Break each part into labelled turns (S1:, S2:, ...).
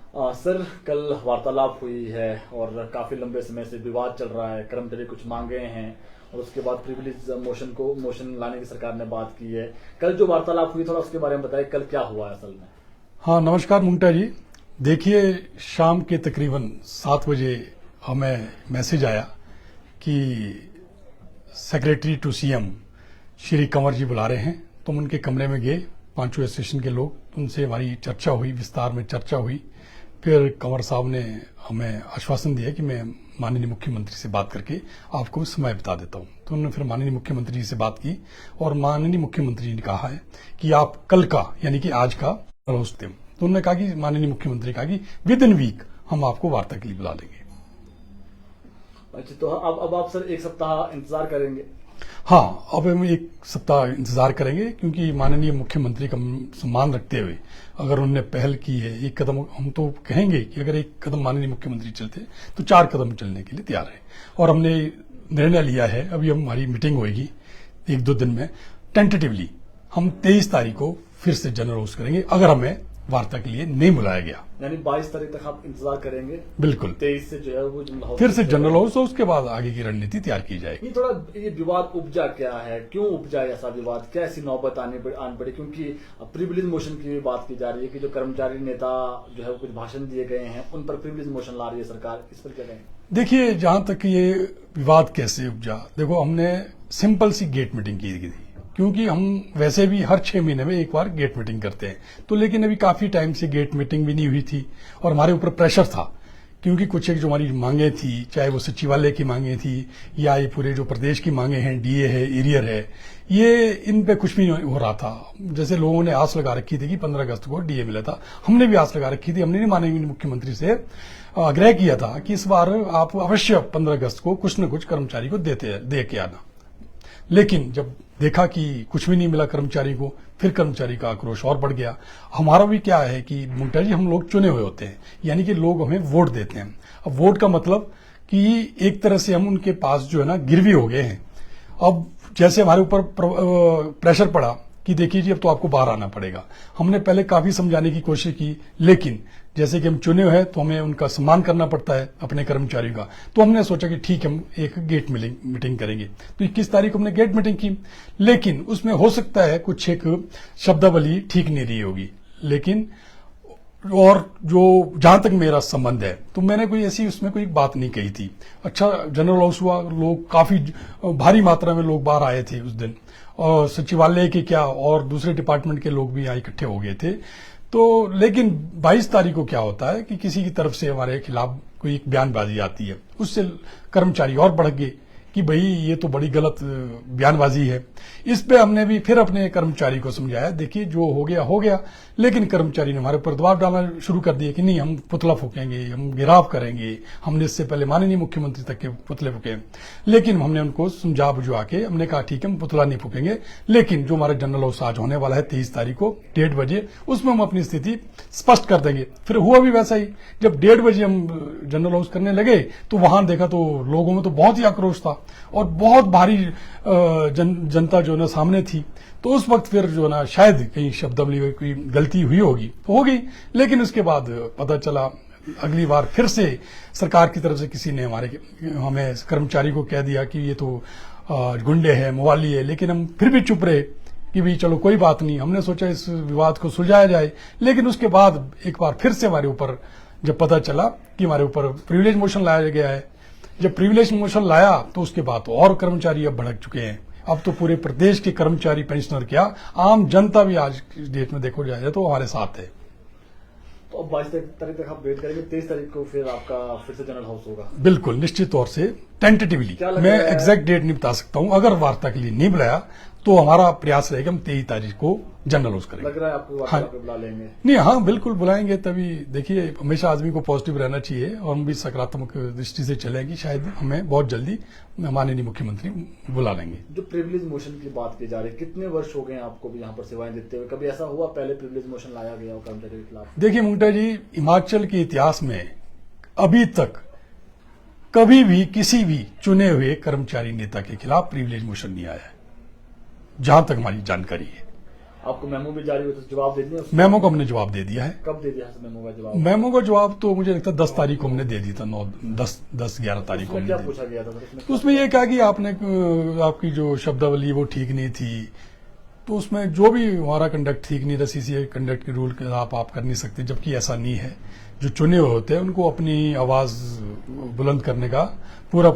S1: Sir, कल वार्तालाप हुई है और काफी लंबे समय से विवाद चल रहा है। कर्मचारी कुछ मांगे हैं और उसके बाद प्रिविलेज मोशन लाने की सरकार ने बात की है। कल जो वार्तालाप हुई, थोड़ा उसके बारे में बताइए, कल क्या हुआ है असल में?
S2: हाँ, नमस्कार मुंटा जी। देखिए, शाम के तकरीबन 7 बजे हमें मैसेज आया कि secretary to CM Shri Kanwar ji बुला रहे हैं। तुम उनके कमरे में गए, पांचों एसोसिएशन के लोग, उनसे हमारी चर्चा हुई, विस्तार में चर्चा हुई। फिर कंवर साहब ने हमें आश्वासन दिया कि मैं माननीय मुख्यमंत्री से बात करके आपको समय बता देता हूं। तो उन्होंने फिर माननीय मुख्यमंत्री जी से बात की और माननीय मुख्यमंत्री जी ने कहा है कि आप कल का, यानी कि आज का रोस्ट दें। तो उन्होंने कहा कि माननीय मुख्यमंत्री कहा कि विद इन वीक हम आपको वार्ता के लिए बुला लेंगे।
S1: अच्छा, तो अब आप सर एक सप्ताह इंतजार करेंगे?
S2: हाँ, अब हम एक सप्ताह इंतजार करेंगे, क्योंकि माननीय मुख्यमंत्री का सम्मान रखते हुए अगर उन्होंने पहल की है, एक कदम, हम तो कहेंगे कि अगर एक कदम माननीय मुख्यमंत्री चलते तो 4 कदम चलने के लिए तैयार है। और हमने निर्णय लिया है, अभी हमारी मीटिंग होगी 1-2 दिन में, टेंटेटिवली हम 23 तारीख को फिर से जनरल हाउस करेंगे अगर हमें वार्ता के लिए नहीं बुलाया गया।
S1: यानी 22 तारीख तक आप इंतजार करेंगे?
S2: बिल्कुल।
S1: 23 से जो है वो जनरल हाउस
S2: फिर से जनरल हाउस, और उसके बाद आगे की रणनीति तैयार की जाएगी।
S1: ये थोड़ा ये विवाद उपजा क्या है, क्यों उपजा ऐसा विवाद, क्या ऐसी नौबत आन पड़ी? क्योंकि प्रिविलेज मोशन की बात की जा रही है कि जो कर्मचारी नेता जो है कुछ भाषण दिए गए हैं, उन पर प्रिविलेज मोशन ला रही है सरकार, इस पर क्या कहें?
S2: देखिए, जहां तक ये विवाद कैसे उपजा, देखो, हमने सिंपल सी गेट मीटिंग की थी, क्योंकि हम वैसे भी हर 6 महीने में एक बार गेट मीटिंग करते हैं। तो लेकिन अभी काफी टाइम से गेट मीटिंग भी नहीं हुई थी और हमारे ऊपर प्रेशर था, क्योंकि कुछ एक जो हमारी मांगे थी, चाहे वो सचिवालय की मांगे थी या ये पूरे जो प्रदेश की मांगे हैं, डीए है, एरियर है, ये इन पे कुछ भी नहीं हो रहा था। जैसे लोगों ने आस लगा रखी थी कि 15 अगस्त को डीए मिला था, हमने भी आस लगा रखी थी। हमने नहीं, माननीय मुख्यमंत्री से आग्रह किया था कि इस बार आप अवश्य 15 अगस्त को कुछ न कुछ कर्मचारी को दे के आना। लेकिन जब देखा कि कुछ भी नहीं मिला कर्मचारी को, फिर कर्मचारी का आक्रोश और बढ़ गया। हमारा भी क्या है कि मुंटा जी, हम लोग चुने हुए होते हैं, यानी कि लोग हमें वोट देते हैं। अब वोट का मतलब कि एक तरह से हम उनके पास जो है ना गिरवी हो गए हैं। अब जैसे हमारे ऊपर प्रेशर पड़ा कि देखिए जी, अब तो आपको बाहर आना पड़ेगा। हमने पहले काफी समझाने की कोशिश की, लेकिन जैसे कि हम चुने हुए हैं तो हमें उनका सम्मान करना पड़ता है, अपने कर्मचारियों का। तो हमने सोचा कि ठीक है, हम एक गेट मीटिंग करेंगे। तो 21 तारीख को हमने गेट मीटिंग की, लेकिन उसमें हो सकता है कुछ एक शब्दावली ठीक नहीं रही होगी। लेकिन और जो जहां तक मेरा संबंध है, तो मैंने कोई ऐसी उसमें कोई बात नहीं कही थी। अच्छा, जनरल हाउस हुआ, लोग काफी भारी मात्रा में लोग बाहर आए थे उस दिन, और सचिवालय के क्या और दूसरे डिपार्टमेंट के लोग भी यहाँ इकट्ठे हो गए थे। तो लेकिन 22 तारीख को क्या होता है कि किसी की तरफ से हमारे खिलाफ कोई एक बयानबाजी आती है, उससे कर्मचारी और बढ़ गए कि भाई ये तो बड़ी गलत बयानबाजी है। इस पे हमने भी फिर अपने कर्मचारी को समझाया, देखिए जो हो गया, लेकिन कर्मचारी ने हमारे ऊपर दबाव डालना शुरू कर दिया कि नहीं, हम पुतला फूकेंगे, हम घेराव करेंगे। हमने इससे पहले माननीय मुख्यमंत्री तक के पुतले फूके, लेकिन हमने उनको समझा बुझवा के हमने कहा ठीक है, हम पुतला नहीं फूकेंगे, लेकिन जो हमारा जनरल हाउस आज होने वाला है 23 तारीख को 1:30 बजे, उसमें हम अपनी स्थिति स्पष्ट कर देंगे। फिर हुआ भी वैसा ही। जब 1:30 बजे हम जनरल हाउस करने लगे तो वहां देखा तो लोगों में तो बहुत ही आक्रोश था और बहुत भारी जनता जो ना सामने थी। तो उस वक्त फिर जो ना शायद कहीं शब्दावली में कोई गलती हुई होगी तो हो गई, लेकिन उसके बाद पता चला अगली बार फिर से सरकार की तरफ से किसी ने हमें कर्मचारी को कह दिया कि ये तो गुंडे हैं, मवाली है। लेकिन हम फिर भी चुप रहे कि भाई चलो कोई बात नहीं, हमने सोचा इस विवाद को सुलझाया जाए। लेकिन उसके बाद एक बार फिर से हमारे ऊपर जब पता चला कि हमारे ऊपर प्रिविलेज मोशन लाया गया है, जब प्रिविलेज मोशन लाया तो उसके बाद तो और कर्मचारी अब भड़क चुके हैं। अब तो पूरे प्रदेश के कर्मचारी, पेंशनर क्या, आम जनता भी आज की डेट में देखो जाए तो हमारे साथ है।
S1: तो अब 22 तारीख तक आप वेट करेंगे, 23 तारीख को फिर आपका फिर से जनरल हाउस होगा?
S2: बिल्कुल, निश्चित तौर से टेंटेटिवली, मैं एग्जैक्ट डेट नहीं बता सकता हूं। अगर वार्ता के लिए नहीं बुलाया तो हमारा प्रयास रहेगा हम 23 तारीख को जनरल हाउस करेंगे।
S1: लग रहा है आपको वार्ता पे बुला लेंगे?
S2: नहीं, हाँ बिल्कुल बुलाएंगे। तभी देखिए, हमेशा आदमी को पॉजिटिव रहना चाहिए और हम भी सकारात्मक दृष्टि से चलेंगे। शायद हमें बहुत जल्दी माननीय मुख्यमंत्री बुला लेंगे।
S1: जो प्रिविलेज मोशन की बात की जा रही है, कितने वर्ष हो गए आपको भी यहाँ पर सेवाएं देते हुए? कभी ऐसा हुआ पहले प्रिविलेज मोशन लाया गया हो कर्मचारी के खिलाफ?
S2: देखिए मुंटा जी, हिमाचल के इतिहास में अभी तक कभी भी किसी भी चुने हुए कर्मचारी नेता के खिलाफ प्रिविलेज मोशन नहीं आया है, जहां तक हमारी जानकारी है।
S1: आपको मेमो भी जारी हुआ तो जवाब दे दिया?
S2: मेमो को हमने जवाब दे दिया है।
S1: कब दे दिया मेमो का जवाब?
S2: मेमो का जवाब तो मुझे लगता है 10 तारीख को हमने दे दिया था, 11 तारीख को
S1: उसमें
S2: हमने
S1: क्या
S2: दे
S1: पूछा
S2: दिया।
S1: गया था उसमें?
S2: तो उसमें ये कहा कि आपने आपकी जो शब्दावली वो ठीक नहीं थी, तो उसमें जो भी हमारा कंडक्ट ठीक नहीं था, सीसीए कंडक्ट के रूल के खिलाफ आप कर नहीं सकते, जबकि ऐसा नहीं है। जो चुने हुए होते हैं उनको अपनी आवाज बुलंद करने का पूरा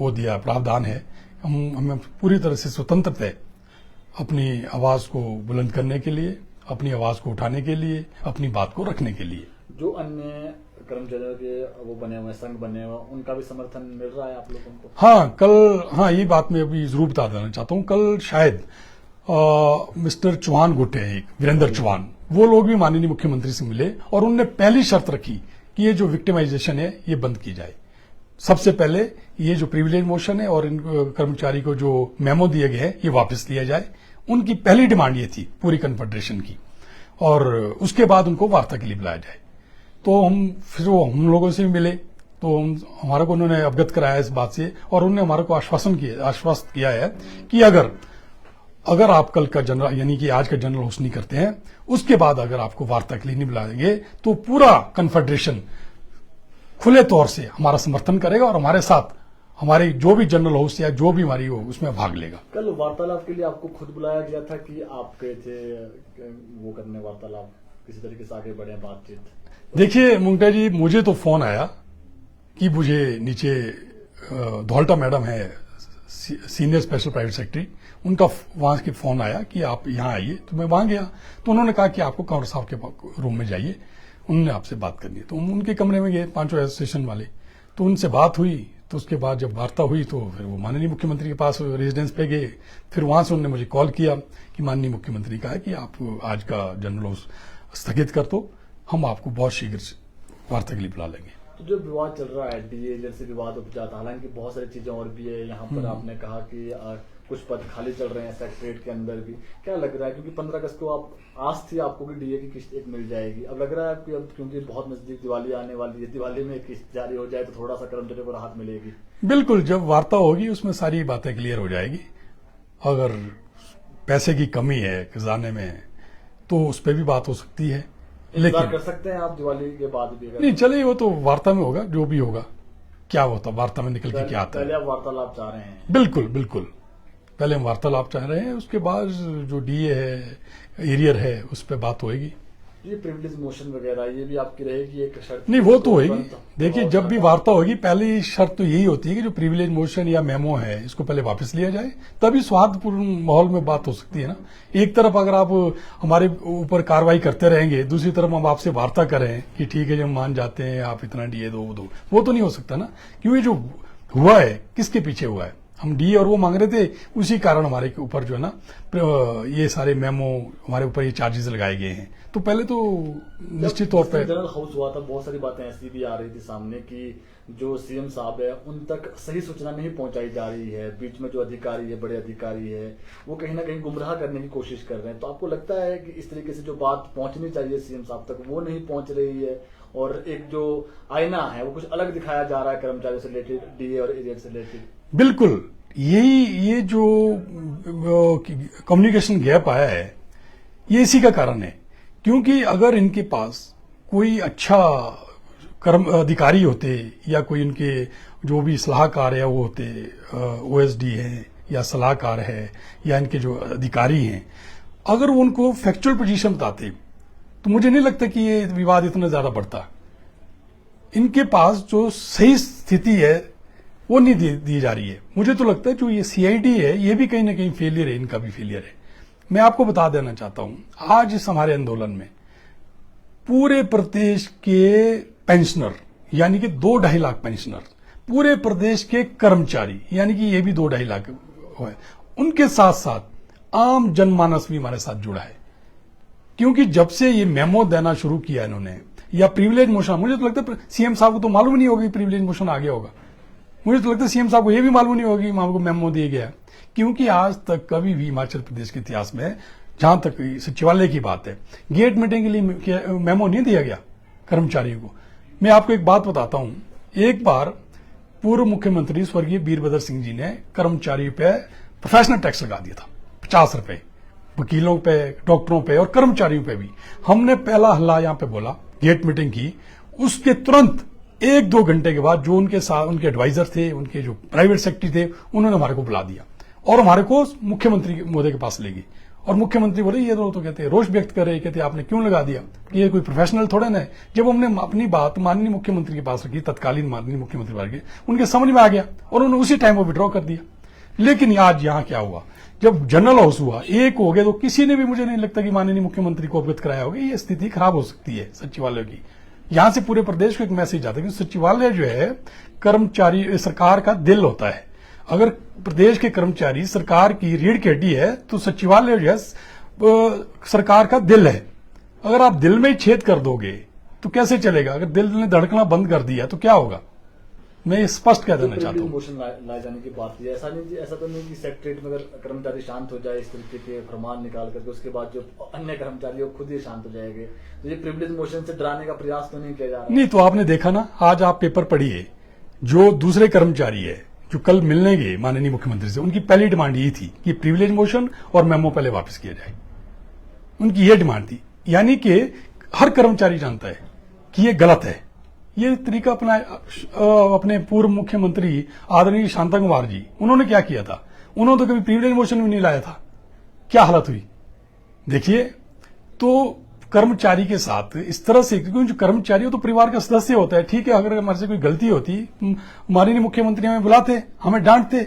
S2: वो दिया प्रावधान है। हमें पूरी तरह से स्वतंत्रता है अपनी आवाज को बुलंद करने के लिए, अपनी आवाज को उठाने के लिए, अपनी बात को रखने के लिए।
S1: जो अन्य कर्मचारियों के वो बने हुए संघ बने हुए, उनका भी समर्थन मिल रहा है आप लोगों को?
S2: हाँ, ये बात मैं अभी जरूर बता देना चाहता हूँ। कल शायद मिस्टर चौहान गुट है एक, वीरेंद्र चौहान, वो लोग भी माननीय मुख्यमंत्री से मिले और उनने पहली शर्त रखी कि ये जो विक्टिमाइजेशन है ये बंद की जाए। सबसे पहले ये जो प्रिविलेज मोशन है और इन कर्मचारी को जो मेमो दिए गए हैं ये वापस लिया जाए। उनकी पहली डिमांड ये थी पूरी कन्फेडरेशन की, और उसके बाद उनको वार्ता के लिए बुलाया जाए। तो फिर वो हम लोगों से भी मिले, तो हमारे को उन्होंने अवगत कराया इस बात से, और उन्होंने हमारे को आश्वस्त किया है कि अगर आप कल का जनरल यानी कि आज का जनरल होस्ट नहीं करते हैं, उसके बाद अगर आपको वार्ता के लिए नहीं बुलाएंगे तो पूरा कन्फेडरेशन खुले तौर से हमारा समर्थन करेगा और हमारे साथ हमारे जो भी जनरल होस्ट या जो भी हमारी हो उसमें भाग लेगा।
S1: कल वार्तालाप के लिए आपको खुद बुलाया गया था कि आप गए थे वो करने वार्तालाप, किसी तरीके से आगे बढ़े बातचीत?
S2: देखिए मुंगटा जी, मुझे तो फोन आया कि मुझे नीचे धौल्टा मैडम है सीनियर स्पेशल प्राइवेट सेक्रेटरी, उनका वहां के फोन आया कि आप यहाँ आइए। तो मैं वहां गया तो उन्होंने कहा कि आपको कंवर साहब के रूम में जाइए, उन्होंने आपसे बात करनी है। तो हम उनके कमरे में गए, 5 एसोसिएशन वाले, तो उनसे बात हुई। तो उसके बाद जब वार्ता हुई तो फिर वो माननीय मुख्यमंत्री के पास रेजिडेंस पे गए। फिर वहां से उन्होंने मुझे कॉल किया कि माननीय मुख्यमंत्री कहा कि आप आज का जनरल स्थगित कर दो, हम आपको बहुत शीघ्र वार्ता के लिए बुला लेंगे।
S1: तो जो विवाद चल रहा है डीए जैसे विवाद उपजा था, हालांकि बहुत सारी चीजें और भी है यहाँ पर, आपने कहा कि कुछ पद खाली चल रहे हैं सेक्रेटरीट के अंदर भी, क्या लग रहा है? क्योंकि 15 अगस्त को आप आस थी आपको कि डीए की किस्त एक मिल जाएगी, अब लग रहा है कि अब क्योंकि बहुत नजदीक दिवाली आने वाली है, दिवाली में किस्त जारी हो जाए तो थोड़ा सा कर्मचारियों को राहत मिलेगी?
S2: बिल्कुल, जब वार्ता होगी उसमें सारी बातें क्लियर हो जाएगी। अगर पैसे की कमी है खजाने में तो उस पर भी बात हो सकती है, लेकिन
S1: कर सकते हैं आप दिवाली के बाद भी?
S2: नहीं चले, वो तो वार्ता में होगा, जो भी होगा क्या होता वार्ता में निकल के क्या आता है।
S1: पहले आप वार्तालाप चाह रहे हैं?
S2: बिल्कुल, पहले हम वार्तालाप चाह रहे हैं, उसके बाद जो डीए है, एरियर है, उस पर बात होगी।
S1: ये प्रिविलेज मोशन वगैरह ये भी आपकी रहेगी एक शर्त?
S2: नहीं, वो तो होगी। देखिए, जब भी वार्ता होगी पहली शर्त तो यही होती है कि जो प्रिविलेज मोशन या मेमो है इसको पहले वापस लिया जाए, तभी सौहार्दपूर्ण माहौल में बात हो सकती है ना। एक तरफ अगर आप हमारे ऊपर कार्रवाई करते रहेंगे, दूसरी तरफ हम आपसे वार्ता करें कि ठीक है हम मान जाते हैं, आप इतना डीए दो, वो तो नहीं हो सकता ना। क्योंकि जो हुआ है किसके पीछे हुआ है, हम डी और वो मांग रहे थे, उसी कारण हमारे ऊपर जो है ना ये सारे मेमो, हमारे ऊपर ये चार्जेस लगाए गए हैं। तो पहले तो निश्चित तौर पर
S1: जनरल हाउस हुआ था, बहुत सारी बातें ऐसी भी आ रही थी सामने कि जो सीएम साहब है उन तक सही सूचना नहीं पहुंचाई जा रही है, बीच में जो अधिकारी है, बड़े अधिकारी है, वो कहीं ना कहीं गुमराह करने की कोशिश कर रहे हैं। तो आपको लगता है कि इस तरीके से जो बात पहुंचनी चाहिए सीएम साहब तक वो नहीं पहुंच रही है, और एक जो आईना है वो कुछ अलग दिखाया जा रहा है कर्मचारियों से रिलेटेड, डीए और एरियर से रिलेटेड?
S2: बिल्कुल, ये जो कम्युनिकेशन गैप आया है ये इसी का कारण है। क्योंकि अगर इनके पास कोई अच्छा कर्म अधिकारी होते या कोई इनके जो भी सलाहकार है वो होते, ओएसडी है या सलाहकार है या इनके जो अधिकारी हैं, अगर वो उनको फैक्चुअल पोजीशन बताते तो मुझे नहीं लगता कि ये विवाद इतना ज्यादा बढ़ता। इनके पास जो सही स्थिति है वो नहीं दी जा रही है। मुझे तो लगता है जो ये सीआईडी है ये भी कहीं ना कहीं फेलियर है, इनका भी फेलियर है। मैं आपको बता देना चाहता हूं, आज इस हमारे आंदोलन में पूरे प्रदेश के पेंशनर यानी कि 2-2.5 लाख पेंशनर, पूरे प्रदेश के कर्मचारी यानी कि ये भी 2-2.5 लाख है, उनके साथ साथ आम जनमानस भी हमारे साथ जुड़ा है। क्योंकि जब से ये मेमो देना शुरू किया इन्होंने या प्रिविलेज मोशन, मुझे तो लगता है सीएम साहब को तो मालूम नहीं होगा प्रिविलेज मोशन आ गया होगा। मुझे तो लगता है सीएम साहब को यह भी मालूम नहीं होगा कि हमको मेमो दिया गया। क्योंकि आज तक कभी भी हिमाचल प्रदेश के इतिहास में, जहां तक सचिवालय की बात है, गेट मीटिंग के लिए मेमो नहीं दिया गया कर्मचारियों को। मैं आपको एक बात बताता हूं, एक बार पूर्व मुख्यमंत्री स्वर्गीय वीरभद्र सिंह जी ने कर्मचारियों पे प्रोफेशनल टैक्स लगा दिया था 50 रुपए, वकीलों पे, डॉक्टरों पे और कर्मचारियों पे भी। हमने पहला हल्ला यहाँ पे बोला, गेट मीटिंग की, उसके तुरंत 1-2 घंटे के बाद जो उनके साथ उनके एडवाइजर थे, उनके जो प्राइवेट सेक्रेटरी थे, उन्होंने हमारे को बुला दिया और हमारे को मुख्यमंत्री महोदय के पास ले गई। और मुख्यमंत्री बोले, ये तो कहते रोष व्यक्त कर रहे, कहते आपने क्यों लगा दिया, कि ये कोई प्रोफेशनल थोड़े ना है। जब हमने अपनी बात माननीय मुख्यमंत्री के पास रखी, तत्कालीन माननीय मुख्यमंत्री पास रखी, उनके समझ में आ गया और उन्होंने उसी टाइम वो विड्रॉ कर दिया। लेकिन आज यहाँ क्या हुआ, जब जनरल हाउस हुआ, एक हो गया, तो किसी ने भी, मुझे नहीं लगता कि माननीय मुख्यमंत्री को अवगत कराया होगा। ये स्थिति खराब हो सकती है सचिवालय की। यहां से पूरे प्रदेश को एक मैसेज आता है कि सचिवालय जो है कर्मचारी सरकार का दिल होता है। अगर प्रदेश के कर्मचारी सरकार की रीढ़ की हड्डी है तो सचिवालय जो है सरकार का दिल है। अगर आप दिल में ही छेद कर दोगे तो कैसे चलेगा? अगर दिल ने धड़कना बंद कर दिया तो क्या होगा? मैं ये स्पष्ट कह देना चाहता हूँ।
S1: मोशन लाए जाने की बात है, ऐसा तो नहीं कि सेक्रेटरीट में अगर कर्मचारी शांत हो जाए इस तरीके के फरमान निकाल करके, उसके बाद जो अन्य कर्मचारी खुद ही शांत हो जाएंगे, तो ये प्रिविलेज मोशन से डराने का प्रयास तो नहीं किया जा रहा?
S2: नहीं, तो आपने देखा ना, आज आप पेपर पढ़िए, जो दूसरे कर्मचारी है जो कल मिलने गए माननीय मुख्यमंत्री से, उनकी पहली डिमांड यही थी कि प्रिविलेज मोशन और मेमो पहले वापस किया जाए। उनकी ये डिमांड थी। यानी कि हर कर्मचारी जानता है कि ये गलत है। ये तरीका अपने पूर्व मुख्यमंत्री आदरणीय शांता कुमार जी, उन्होंने क्या किया था? उन्होंने तो कभी प्रिविलेज मोशन भी नहीं लाया था। क्या हालत हुई देखिए। तो कर्मचारी के साथ इस तरह से, क्योंकि जो कर्मचारी हो तो परिवार का सदस्य होता है, ठीक है। अगर हमारे से कोई गलती होती, माननीय मुख्यमंत्री हमें बुलाते, हमें डांटते,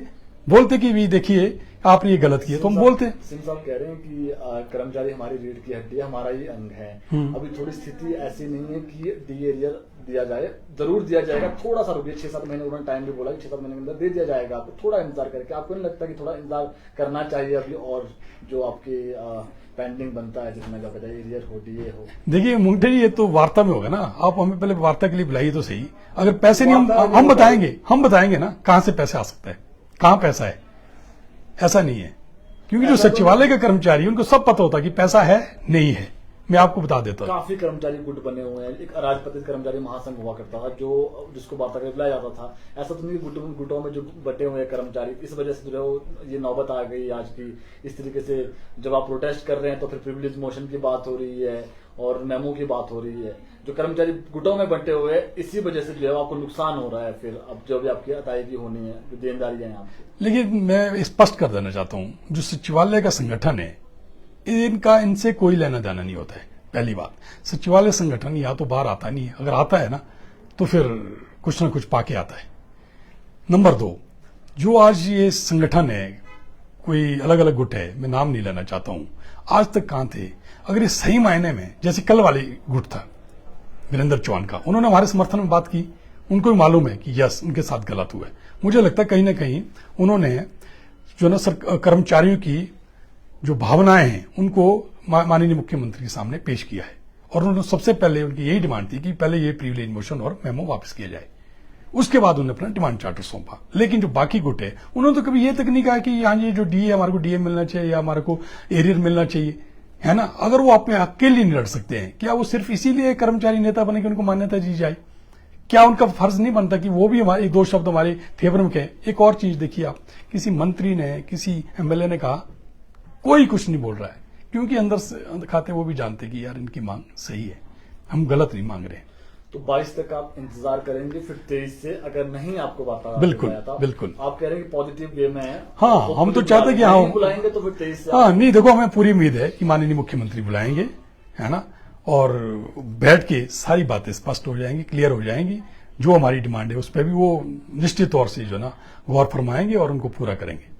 S2: बोलते कि भी देखिए आपने ये गलत किया, तो हम बोलते।
S1: सिंह साहब कह रहे हैं कि कर्मचारी हमारी रीढ़ की हड्डी है, हमारा ही अंग है। अभी थोड़ी स्थिति ऐसी नहीं है कि डी एरियर दिया जाए, जरूर दिया जाएगा। थोड़ा सा रुकिए, 6-7 महीने उन्होंने टाइम भी बोला कि 6-7 महीने के अंदर दे दिया जाएगा आपको, थोड़ा इंतजार करके। आपको नहीं लगता कि थोड़ा इंतजार करना चाहिए अभी, और जो आपकी पेंडिंग बनता है जिसमें एरियर हो, डीए हो?
S2: देखिए मुंगटे जी, ये तो वार्ता में होगा ना। आप हमें पहले वार्ता के लिए बुलाइए तो सही। अगर पैसे नहीं, हम बताएंगे ना कहां से पैसे आ सकता है, कहां पैसा है। ऐसा नहीं है, क्योंकि जो सचिवालय के कर्मचारी, उनको सब पता होता है कि पैसा है नहीं है। मैं आपको बता देता हूँ,
S1: काफी कर्मचारी गुट बने हुए हैं। एक राजपत्रित कर्मचारी महासंघ हुआ करता था, जो जिसको वार्ता करके बुलाया जाता था। ऐसा तो नहीं गुटों में जो बटे हुए कर्मचारी, इस वजह से जो ये नौबत आ गई आज की। इस तरीके से जब आप प्रोटेस्ट कर रहे हैं तो फिर प्रिविलेज मोशन की बात हो रही है और मेमो की बात हो रही है। जो कर्मचारी गुटों में बंटे हुए, इसी वजह से जो है आपको नुकसान हो रहा है। फिर अब जो भी आपकी अदायगी होनी है, जो देनदारी है आपकी।
S2: लेकिन मैं स्पष्ट कर देना चाहता हूँ, जो सचिवालय का संगठन है, इनका इनसे कोई लेना देना नहीं होता है। पहली बात, सचिवालय संगठन या तो बाहर आता नहीं है, अगर आता है ना तो फिर कुछ ना कुछ पाके आता है। नंबर 2, जो आज ये संगठन है, कोई अलग अलग गुट है, मैं नाम नहीं लेना चाहता हूं, आज तक कहां थे? अगर ये सही मायने में, जैसे कल वाले गुट था वीरेंद्र चौहान का, उन्होंने हमारे समर्थन में बात की, उनको भी मालूम है कि यस उनके साथ गलत हुआ है। मुझे लगता है कहीं ना कहीं उन्होंने जो ना कर्मचारियों की जो भावनाएं हैं उनको माननीय मुख्यमंत्री के सामने पेश किया है। और उन्होंने सबसे पहले उनकी यही डिमांड थी कि पहले ये प्रिविलेज मोशन और मेमो वापस किया जाए। उसके बाद उन्होंने अपना डिमांड चार्टर सौंपा। लेकिन जो बाकी गुट है, उन्होंने तो कभी ये तक नहीं कहा कि यहाँ ये जो डीए, हमारे को डीए मिलना चाहिए या हमारे को एरियर मिलना चाहिए, है ना। अगर वो अपने हक के लिए नहीं लड़ सकते हैं, क्या वो सिर्फ इसीलिए कर्मचारी नेता बने कि उनको मान्यता दी जाए? क्या उनका फर्ज नहीं बनता कि वो भी हमारे 2 शब्द हमारे फेवर में कहे? एक और चीज देखिए आप, किसी मंत्री ने, किसी एमएलए ने कहा, कोई कुछ नहीं बोल रहा है, क्योंकि अंदर से खाते वो भी जानते कि यार इनकी मांग सही है, हम गलत नहीं मांग रहे।
S1: तो 22 तक आप इंतजार करेंगे, फिर 23 से अगर नहीं आपको बात
S2: बिल्कुल
S1: आप कह रहे हैं कि पॉजिटिव वे में है।
S2: हाँ,
S1: तो
S2: हम तो चाहते हैं कि हाँ
S1: बुलाएंगे, तो फिर 23 से
S2: हाँ नहीं, देखो हमें पूरी उम्मीद है कि माननीय मुख्यमंत्री बुलाएंगे, है ना, और बैठ के सारी बातें स्पष्ट हो जाएंगी, क्लियर हो जाएंगी। जो हमारी डिमांड है उस पर भी वो निश्चित तौर से जो ना गौर फरमाएंगे और उनको पूरा करेंगे।